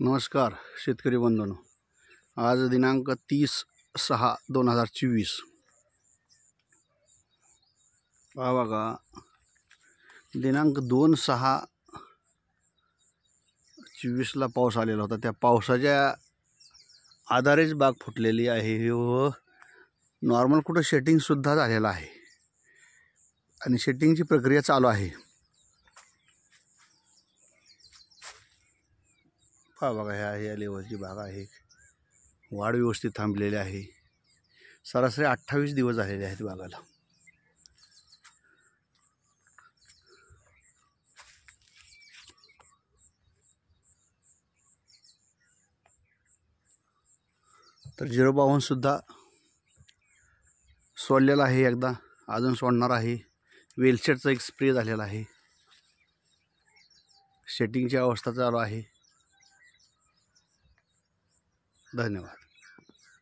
नमस्कार शेतकरी बंधूंनो, आज दिनांक 30/6/2024 पहा बघा, दिनांक 2/6/24ला पाऊस आलेला होता। त्या पावसाच्या आधारेच बाग फुटलेली आहे व नॉर्मल कुठं शेटिंगसुद्धा झालेलं आहे आणि शेटिंगची प्रक्रिया चालू आहे। पहा बघा, ह्या लेवलची बाग आहे। वाढ व्यवस्थित थांबलेली आहे। सरासरी 28 दिवस झालेले आहेत बागाला। तर 052 सुद्धा सोडलेला आहे, एकदा अजून सोडणार आहे। वेलसेटचा एक स्प्रे झालेला आहे। सेटिंगची अवस्था चालू आहे। धन्यवाद।